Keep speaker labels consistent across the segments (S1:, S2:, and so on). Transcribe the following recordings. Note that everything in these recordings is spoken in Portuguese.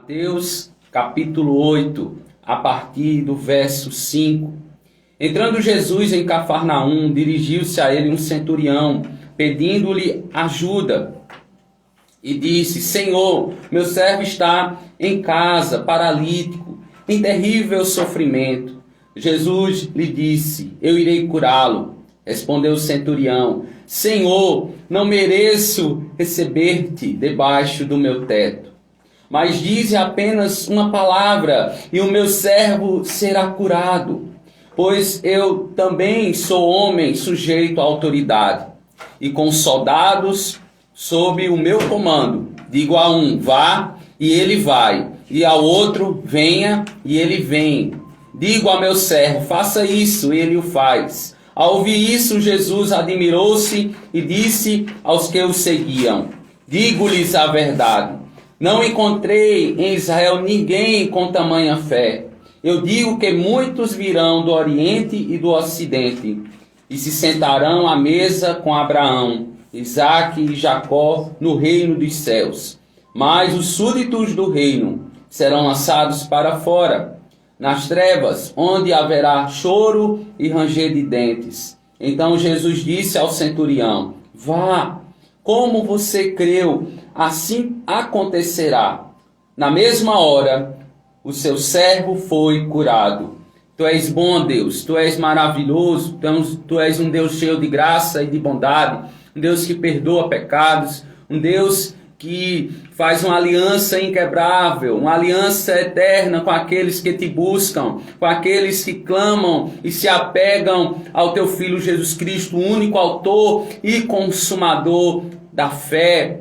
S1: Mateus capítulo 8, a partir do verso 5. Entrando Jesus em Cafarnaum, dirigiu-se a ele um centurião, pedindo-lhe ajuda. E disse: Senhor, meu servo está em casa, paralítico, em terrível sofrimento. Jesus lhe disse: Eu irei curá-lo. Respondeu o centurião: Senhor, não mereço receber-te debaixo do meu teto, mas dize apenas uma palavra e o meu servo será curado. Pois eu também sou homem sujeito à autoridade, e com soldados sob o meu comando. Digo a um: vá, e ele vai, e ao outro: venha, e ele vem. Digo a meu servo: faça isso, e ele o faz. Ao ouvir isso, Jesus admirou-se e disse aos que o seguiam: digo-lhes a verdade, não encontrei em Israel ninguém com tamanha fé. Eu digo que muitos virão do Oriente e do Ocidente e se sentarão à mesa com Abraão, Isaque e Jacó no reino dos céus. Mas os súditos do reino serão lançados para fora, nas trevas, onde haverá choro e ranger de dentes. Então Jesus disse ao centurião: vá, como você creu, assim acontecerá. Na mesma hora, o seu servo foi curado. Tu és bom, Deus, tu és maravilhoso, tu és um Deus cheio de graça e de bondade, um Deus que perdoa pecados, um Deus que faz uma aliança inquebrável, uma aliança eterna com aqueles que te buscam, com aqueles que clamam e se apegam ao teu Filho Jesus Cristo, o único autor e consumador da fé.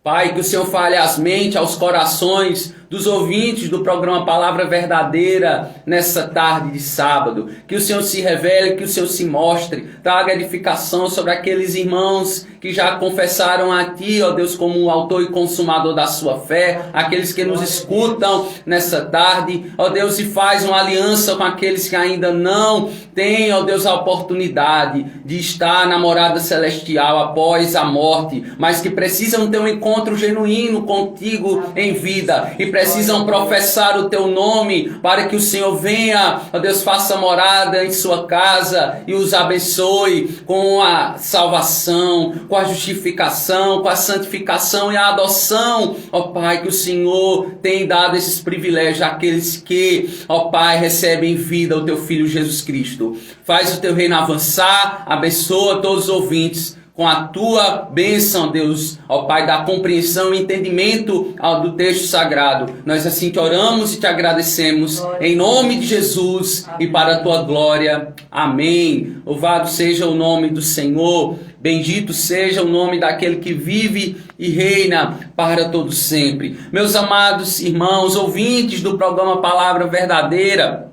S1: Pai, que o Senhor fale às mentes, aos corações dos ouvintes do programa Palavra Verdadeira nessa tarde de sábado. Que o Senhor se revele, que o Senhor se mostre, traga edificação sobre aqueles irmãos que já confessaram a Ti, ó Deus, como o autor e consumador da sua fé, aqueles que nos escutam nessa tarde, ó Deus, e faz uma aliança com aqueles que ainda não têm, ó Deus, a oportunidade de estar na morada celestial após a morte, mas que precisam ter um encontro genuíno contigo em vida e precisam professar o teu nome para que o Senhor venha, ó Deus, faça morada em sua casa e os abençoe com a salvação, com a justificação, com a santificação e a adoção, ó Pai, que o Senhor tem dado esses privilégios àqueles que, ó Pai, recebem em vida o teu Filho Jesus Cristo. Faz o teu reino avançar, abençoa todos os ouvintes com a tua bênção, Deus, ó Pai, da compreensão e entendimento do texto sagrado. Nós assim te oramos e te agradecemos, em nome de Jesus e para a tua glória. Amém. Louvado seja o nome do Senhor, bendito seja o nome daquele que vive e reina para todo sempre. Meus amados irmãos, ouvintes do programa Palavra Verdadeira,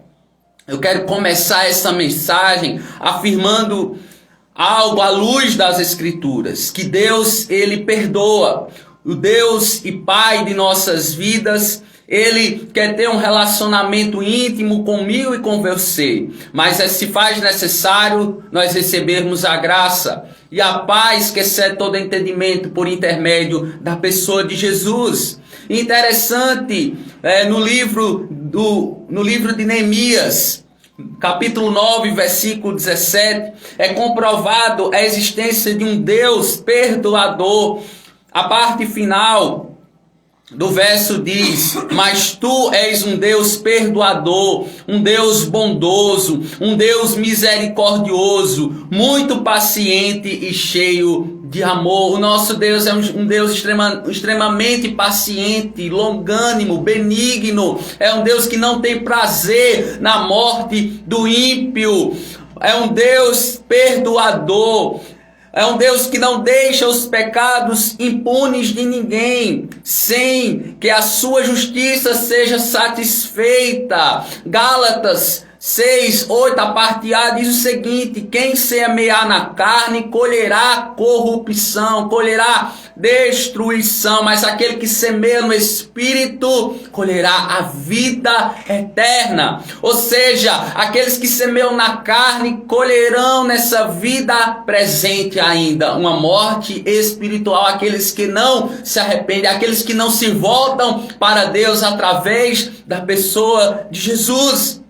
S1: eu quero começar essa mensagem afirmando algo à luz das Escrituras, que Deus, Ele perdoa. O Deus e Pai de nossas vidas, Ele quer ter um relacionamento íntimo comigo e com você, mas se faz necessário nós recebermos a graça e a paz que excede todo entendimento por intermédio da pessoa de Jesus. Interessante, no livro de Neemias, capítulo 9, versículo 17, é comprovado a existência de um Deus perdoador. A parte final do verso diz: mas tu és um Deus perdoador, um Deus bondoso, um Deus misericordioso, muito paciente e cheio de amor. O nosso Deus é um Deus extremamente paciente, longânimo, benigno. É um Deus que não tem prazer na morte do ímpio. É um Deus perdoador. É um Deus que não deixa os pecados impunes de ninguém, sem que a sua justiça seja satisfeita. Gálatas 6:8, a parte A diz o seguinte: quem semear na carne colherá corrupção, colherá destruição, mas aquele que semeia no Espírito colherá a vida eterna. Ou seja, aqueles que semeiam na carne colherão nessa vida presente ainda uma morte espiritual. Aqueles que não se arrependem, aqueles que não se voltam para Deus através da pessoa de Jesus.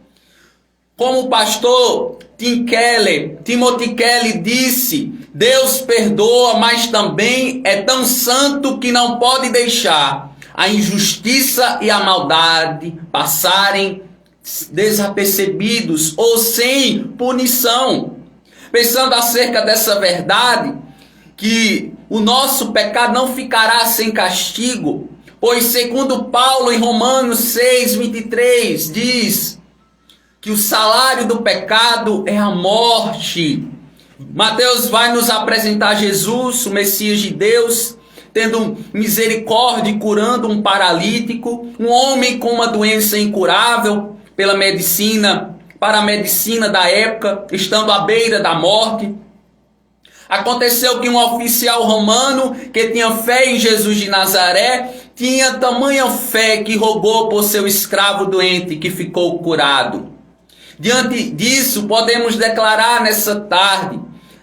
S1: Como o pastor Timothy Keller disse, Deus perdoa, mas também é tão santo que não pode deixar a injustiça e a maldade passarem desapercebidos ou sem punição. Pensando acerca dessa verdade, que o nosso pecado não ficará sem castigo, pois segundo Paulo em Romanos 6:23 diz que o salário do pecado é a morte. Mateus vai nos apresentar Jesus, o Messias de Deus, tendo misericórdia e curando um paralítico, um homem com uma doença incurável para a medicina da época, estando à beira da morte. Aconteceu que um oficial romano que tinha fé em Jesus de Nazaré, tinha tamanha fé que rogou por seu escravo doente que ficou curado. Diante disso, podemos declarar nessa tarde: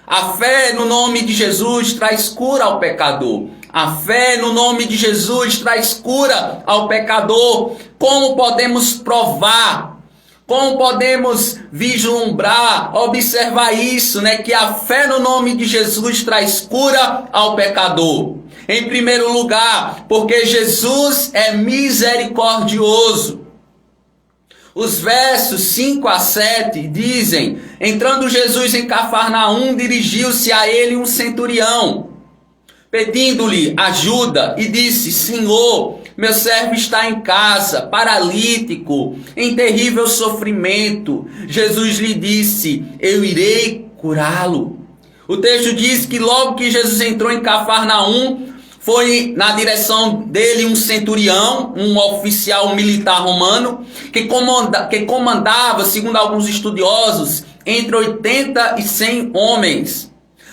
S1: a fé no nome de Jesus traz cura ao pecador. A fé no nome de Jesus traz cura ao pecador. Como podemos provar? Como podemos vislumbrar, observar isso, né? Que a fé no nome de Jesus traz cura ao pecador. Em primeiro lugar, porque Jesus é misericordioso. Os versos 5-7 dizem: entrando Jesus em Cafarnaum, dirigiu-se a ele um centurião, pedindo-lhe ajuda, e disse: Senhor, meu servo está em casa, paralítico, em terrível sofrimento. Jesus lhe disse: eu irei curá-lo. O texto diz que logo que Jesus entrou em Cafarnaum, foi na direção dele um centurião, um oficial militar romano, que comandava, segundo alguns estudiosos, entre 80 e 100 homens,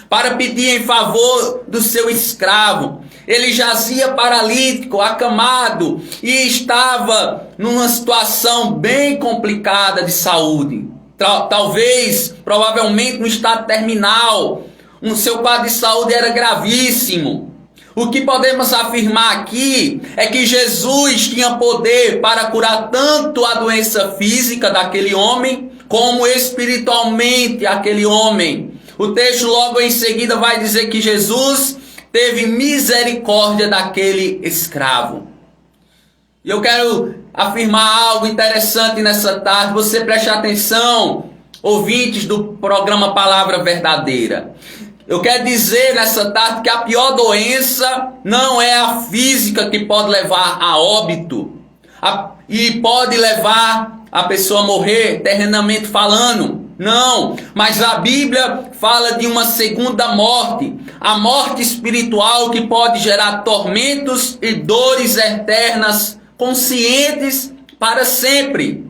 S1: para pedir em favor do seu escravo. Ele jazia paralítico, acamado, e estava numa situação bem complicada de saúde. Provavelmente no estado terminal. O seu quadro de saúde era gravíssimo. O que podemos afirmar aqui é que Jesus tinha poder para curar tanto a doença física daquele homem, como espiritualmente aquele homem. O texto logo em seguida vai dizer que Jesus teve misericórdia daquele escravo. E eu quero afirmar algo interessante nessa tarde. Você preste atenção, ouvintes do programa Palavra Verdadeira. Eu quero dizer nessa tarde que a pior doença não é a física, que pode levar a óbito e pode levar a pessoa a morrer, terrenamente falando. Não, mas a Bíblia fala de uma segunda morte, a morte espiritual, que pode gerar tormentos e dores eternas, conscientes para sempre.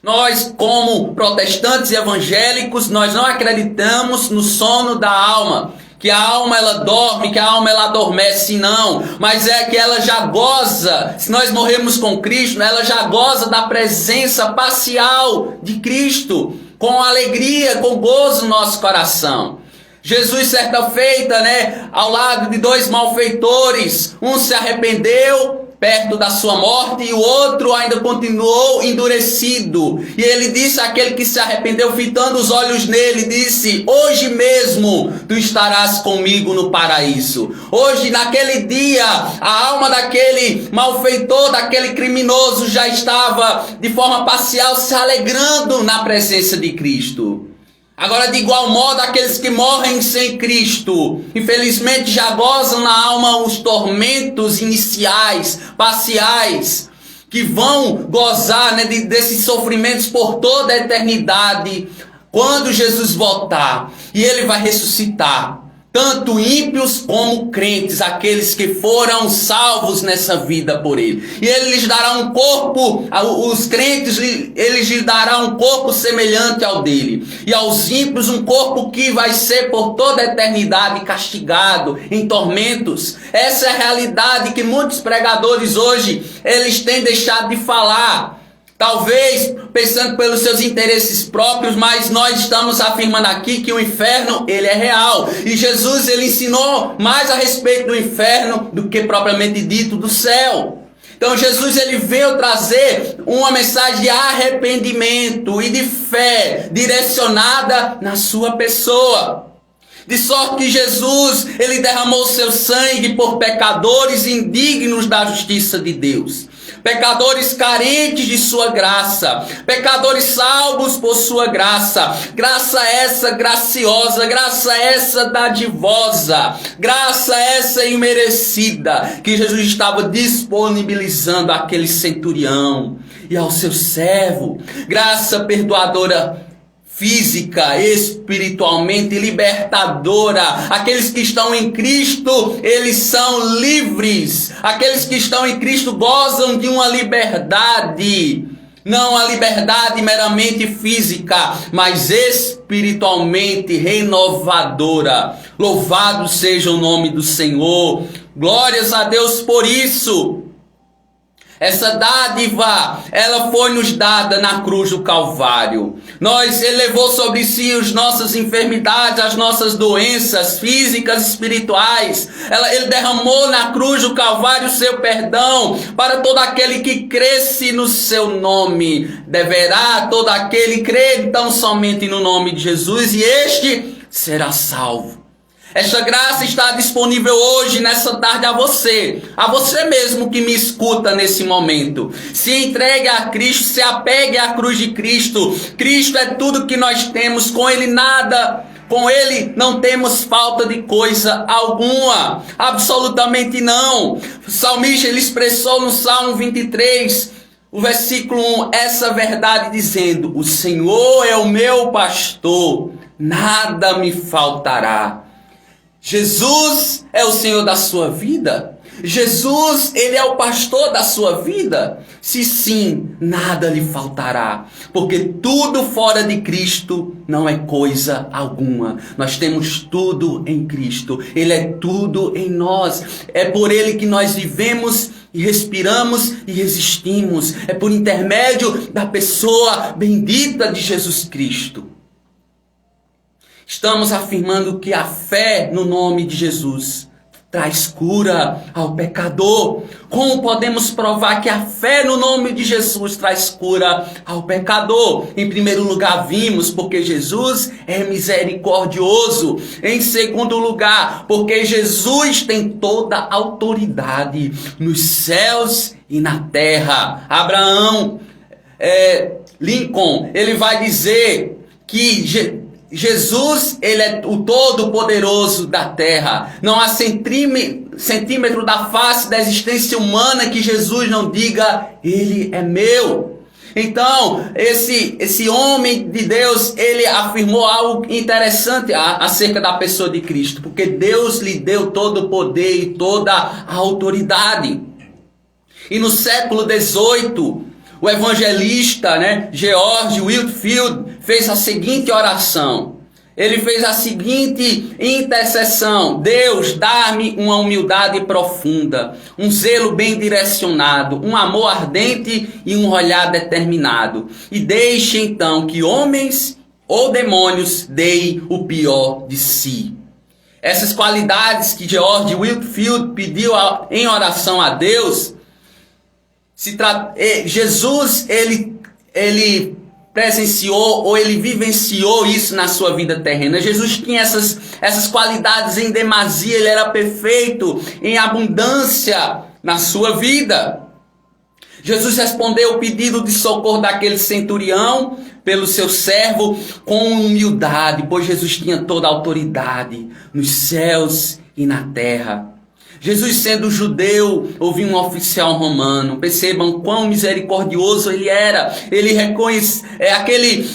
S1: Nós, como protestantes e evangélicos, nós não acreditamos no sono da alma, que a alma ela dorme, que a alma ela adormece, não. Mas é que ela já goza, se nós morrermos com Cristo, ela já goza da presença parcial de Cristo, com alegria, com gozo no nosso coração. Jesus, certa feita, ao lado de dois malfeitores, um se arrependeu perto da sua morte e o outro ainda continuou endurecido. E ele disse àquele que se arrependeu, fitando os olhos nele, disse: hoje mesmo tu estarás comigo no paraíso. Hoje, naquele dia, a alma daquele malfeitor, daquele criminoso, já estava de forma parcial se alegrando na presença de Cristo. Agora, de igual modo, aqueles que morrem sem Cristo, infelizmente já gozam na alma os tormentos iniciais, parciais, que vão gozar desses sofrimentos por toda a eternidade, quando Jesus voltar. E ele vai ressuscitar tanto ímpios como crentes, aqueles que foram salvos nessa vida por ele. E ele lhes dará um corpo, os crentes, ele lhes dará um corpo semelhante ao dele. E aos ímpios um corpo que vai ser por toda a eternidade castigado, em tormentos. Essa é a realidade que muitos pregadores hoje, eles têm deixado de falar. Talvez pensando pelos seus interesses próprios, mas nós estamos afirmando aqui que o inferno, ele é real. E Jesus, ele ensinou mais a respeito do inferno do que propriamente dito do céu. Então Jesus, ele veio trazer uma mensagem de arrependimento e de fé direcionada na sua pessoa. De sorte que Jesus, ele derramou seu sangue por pecadores indignos da justiça de Deus. Pecadores carentes de sua graça, pecadores salvos por sua graça, graça essa graciosa, graça essa dadivosa, graça essa imerecida, que Jesus estava disponibilizando àquele centurião e ao seu servo, graça perdoadora física, espiritualmente libertadora. Aqueles que estão em Cristo, eles são livres. Aqueles que estão em Cristo gozam de uma liberdade, não a liberdade meramente física, mas espiritualmente renovadora. Louvado seja o nome do Senhor. Glórias a Deus por isso. Essa dádiva, ela foi nos dada na cruz do Calvário. Ele levou sobre si as nossas enfermidades, as nossas doenças físicas e espirituais. Ele derramou na cruz do Calvário o seu perdão para todo aquele que cresce no seu nome. Deverá todo aquele crer então somente no nome de Jesus, e este será salvo. Esta graça está disponível hoje, nessa tarde, a você mesmo que me escuta nesse momento. Se entregue a Cristo, se apegue à cruz de Cristo. Cristo é tudo que nós temos, com Ele nada, com Ele não temos falta de coisa alguma, absolutamente não. O salmista, ele expressou no Salmo 23, o versículo 1, essa verdade dizendo: o Senhor é o meu pastor, nada me faltará. Jesus é o Senhor da sua vida? Jesus, ele é o pastor da sua vida? Se sim, nada lhe faltará, porque tudo fora de Cristo não é coisa alguma. Nós temos tudo em Cristo, Ele é tudo em nós. É por Ele que nós vivemos e respiramos e resistimos. É por intermédio da pessoa bendita de Jesus Cristo. Estamos afirmando que a fé no nome de Jesus traz cura ao pecador. Como podemos provar que a fé no nome de Jesus traz cura ao pecador? Em primeiro lugar, vimos porque Jesus é misericordioso. Em segundo lugar, porque Jesus tem toda a autoridade nos céus e na terra. Lincoln, ele vai dizer que Jesus, ele é o todo-poderoso da terra. Não há centímetro da face da existência humana que Jesus não diga: Ele é meu. Então, esse homem de Deus, ele afirmou algo interessante acerca da pessoa de Cristo, porque Deus lhe deu todo o poder e toda a autoridade. E no século XVIII, o evangelista, George Whitefield, fez a seguinte oração. Ele fez a seguinte intercessão: Deus, dá-me uma humildade profunda, um zelo bem direcionado, um amor ardente e um olhar determinado. E deixe então que homens ou demônios deem o pior de si. Essas qualidades que George Whitefield pediu em oração a Deus, Jesus, ele presenciou ou ele vivenciou isso na sua vida terrena. Jesus tinha essas qualidades em demasia, ele era perfeito, em abundância na sua vida. Jesus respondeu o pedido de socorro daquele centurião pelo seu servo com humildade, pois Jesus tinha toda a autoridade nos céus e na terra. Jesus, sendo judeu, ouviu um oficial romano. Percebam quão misericordioso ele era. Aquele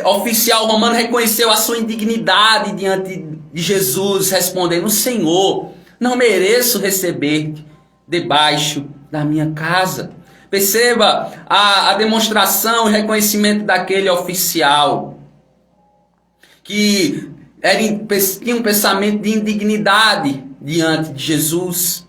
S1: oficial romano reconheceu a sua indignidade diante de Jesus respondendo: Senhor, não mereço receber-te debaixo da minha casa. Perceba a demonstração e reconhecimento daquele oficial que tinha um pensamento de indignidade diante de Jesus.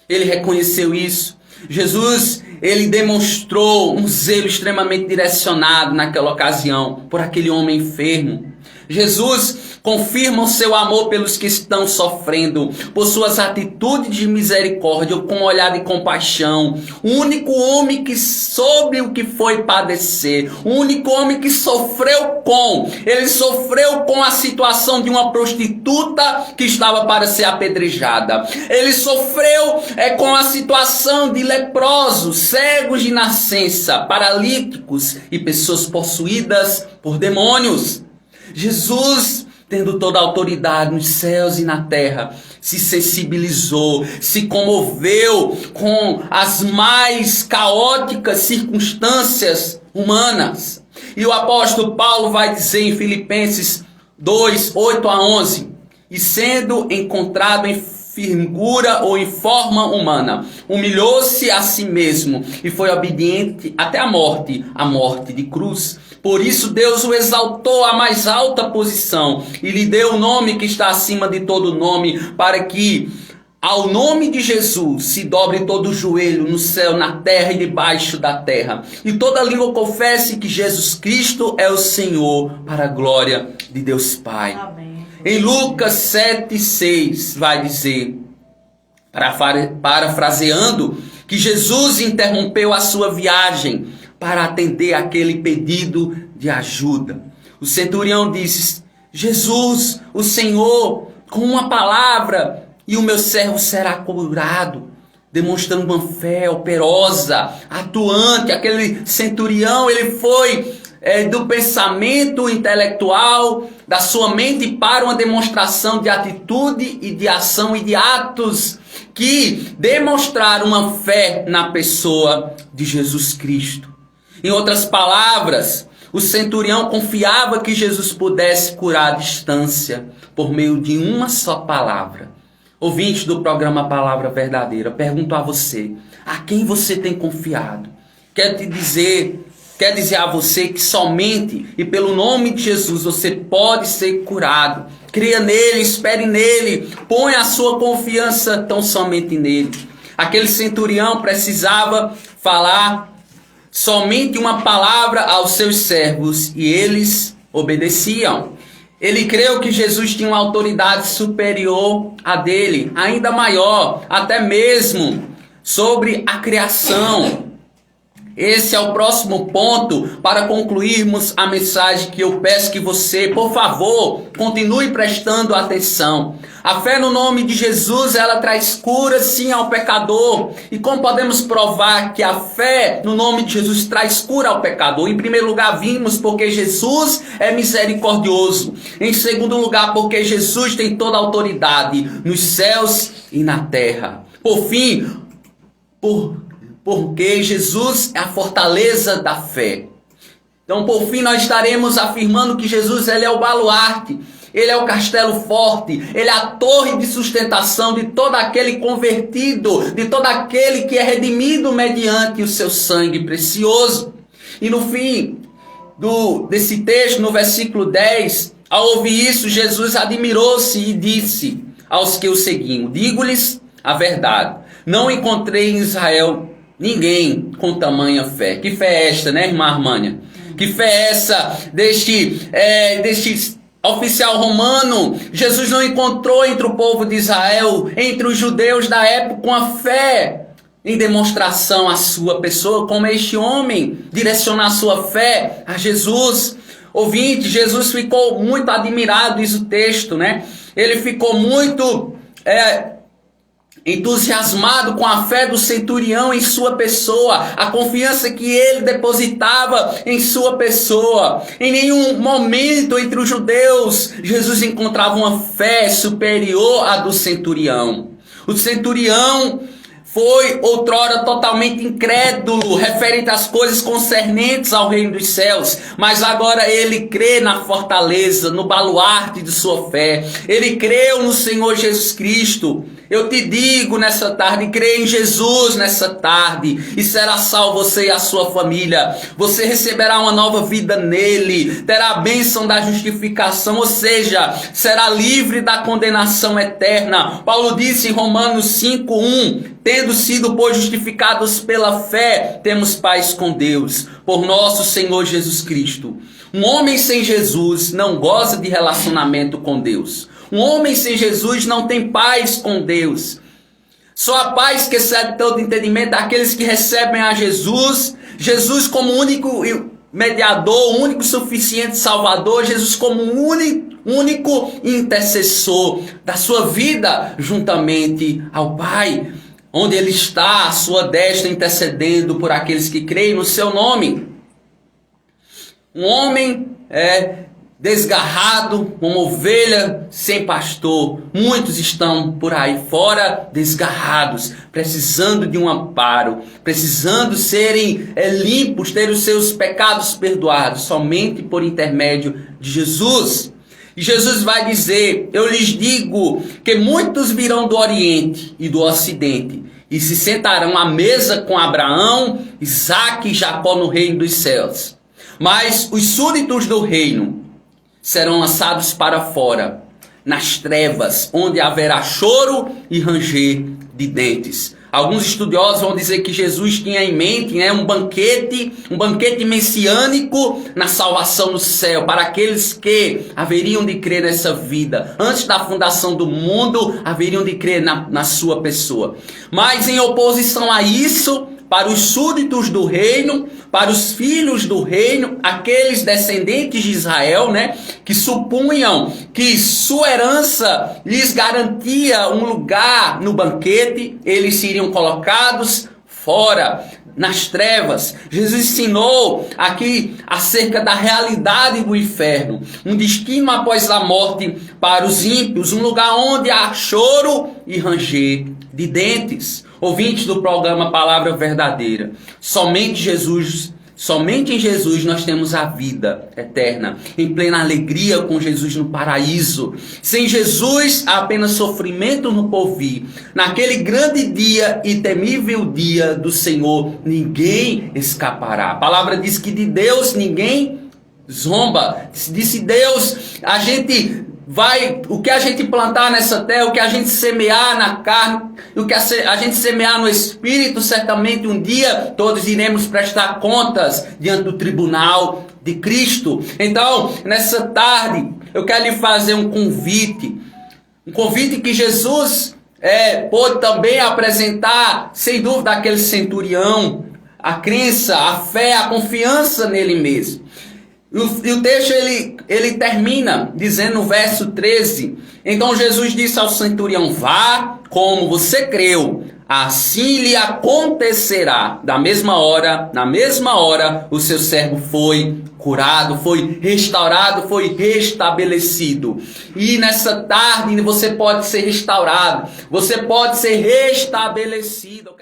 S1: Ele reconheceu isso. Jesus, ele demonstrou um zelo extremamente direcionado naquela ocasião por aquele homem enfermo. Jesus confirma o seu amor pelos que estão sofrendo, por suas atitudes de misericórdia, com um olhar de compaixão. O único homem que soube o que foi padecer, o único homem que ele sofreu com a situação de uma prostituta que estava para ser apedrejada. Ele sofreu com a situação de leprosos, cegos de nascença, paralíticos e pessoas possuídas por demônios. Jesus, tendo toda a autoridade nos céus e na terra, se sensibilizou, se comoveu com as mais caóticas circunstâncias humanas. E o apóstolo Paulo vai dizer em Filipenses 2, 8 a 11: e sendo encontrado em figura ou em forma humana, humilhou-se a si mesmo e foi obediente até a morte de cruz. Por isso Deus o exaltou à mais alta posição e lhe deu o nome que está acima de todo nome, para que ao nome de Jesus se dobre todo o joelho no céu, na terra e debaixo da terra, e toda língua confesse que Jesus Cristo é o Senhor, para a glória de Deus Pai. Amém. Em Lucas 7,6 vai dizer, parafraseando, que Jesus interrompeu a sua viagem para atender aquele pedido de ajuda. O centurião disse: Jesus, o Senhor, com uma palavra e o meu servo será curado. Demonstrando uma fé operosa, atuante. Aquele centurião, ele foi do pensamento intelectual, da sua mente, para uma demonstração de atitude e de ação e de atos que demonstraram uma fé na pessoa de Jesus Cristo. Em outras palavras, o centurião confiava que Jesus pudesse curar à distância por meio de uma só palavra. Ouvinte do programa Palavra Verdadeira, pergunto a você: a quem você tem confiado? Quer dizer a você que somente e pelo nome de Jesus você pode ser curado. Creia nele, espere nele, ponha a sua confiança tão somente nele. Aquele centurião precisava falar somente uma palavra aos seus servos e eles obedeciam. Ele creu que Jesus tinha uma autoridade superior à dele, ainda maior, até mesmo sobre a criação. Esse é o próximo ponto para concluirmos a mensagem, que eu peço que você, por favor, continue prestando atenção. A fé no nome de Jesus, ela traz cura sim ao pecador. E como podemos provar que a fé no nome de Jesus traz cura ao pecador? Em primeiro lugar, vimos porque Jesus é misericordioso. Em segundo lugar, porque Jesus tem toda a autoridade nos céus e na terra. Por fim, porque Jesus é a fortaleza da fé. Então, por fim, nós estaremos afirmando que Jesus, ele é o baluarte, ele é o castelo forte, ele é a torre de sustentação de todo aquele convertido, de todo aquele que é redimido mediante o seu sangue precioso. E no fim desse texto, no versículo 10, ao ouvir isso, Jesus admirou-se e disse aos que o seguiam: digo-lhes a verdade, não encontrei em Israel ninguém com tamanha fé. Que fé é esta, né, irmã Armânia? Que fé é essa deste oficial romano? Jesus não encontrou entre o povo de Israel, entre os judeus da época, uma fé em demonstração à sua pessoa, como este homem direcionar sua fé a Jesus. Ouvinte, Jesus ficou muito admirado, diz o texto, né? Ele ficou muito entusiasmado com a fé do centurião em sua pessoa, a confiança que ele depositava em sua pessoa. Em nenhum momento entre os judeus Jesus encontrava uma fé superior à do centurião. O centurião foi outrora totalmente incrédulo referente às coisas concernentes ao reino dos céus, mas agora ele crê na fortaleza, no baluarte de sua fé. Ele creu no Senhor Jesus Cristo. Eu te digo nessa tarde, crê em Jesus nessa tarde e será salvo você e a sua família. Você receberá uma nova vida nele, terá a bênção da justificação, ou seja, será livre da condenação eterna. Paulo disse em Romanos 5:1, tendo sido, pois, justificados pela fé, temos paz com Deus, por nosso Senhor Jesus Cristo. Um homem sem Jesus não goza de relacionamento com Deus. Um homem sem Jesus não tem paz com Deus. Só a paz que excede todo entendimento daqueles que recebem a Jesus, Jesus como único mediador, único suficiente salvador, Jesus como único intercessor da sua vida juntamente ao Pai, onde Ele está à sua destra intercedendo por aqueles que creem no seu nome. Um homem desgarrado, uma ovelha sem pastor. Muitos estão por aí fora desgarrados, precisando de um amparo, precisando serem limpos, ter os seus pecados perdoados, somente por intermédio de Jesus. E Jesus vai dizer, eu lhes digo que muitos virão do Oriente e do Ocidente e se sentarão à mesa com Abraão, Isaque e Jacó no reino dos céus. Mas os súditos do reino serão lançados para fora, nas trevas, onde haverá choro e ranger de dentes. Alguns estudiosos vão dizer que Jesus tinha em mente um banquete messiânico na salvação no céu, para aqueles que haveriam de crer nessa vida. Antes da fundação do mundo, haveriam de crer na sua pessoa. Mas em oposição a isso, para os súditos do reino, para os filhos do reino, aqueles descendentes de Israel, que supunham que sua herança lhes garantia um lugar no banquete, eles seriam colocados fora, nas trevas. Jesus ensinou aqui acerca da realidade do inferno, um destino após a morte para os ímpios, um lugar onde há choro e ranger de dentes. Ouvintes do programa Palavra Verdadeira, somente em Jesus nós temos a vida eterna, em plena alegria com Jesus no paraíso. Sem Jesus há apenas sofrimento no porvir. Naquele grande dia e temível dia do Senhor, ninguém escapará. A palavra diz que de Deus ninguém zomba. Disse Deus, o que a gente plantar nessa terra, o que a gente semear na carne, o que a gente semear no Espírito, certamente um dia todos iremos prestar contas diante do tribunal de Cristo. Então, nessa tarde, eu quero lhe fazer um convite que Jesus pôde também apresentar, sem dúvida, àquele centurião, a crença, a fé, a confiança nele mesmo. E o texto ele termina dizendo no verso 13, então Jesus disse ao centurião, vá como você creu, assim lhe acontecerá. Na mesma hora, o seu servo foi curado, foi restaurado, foi restabelecido. E nessa tarde você pode ser restaurado, você pode ser restabelecido.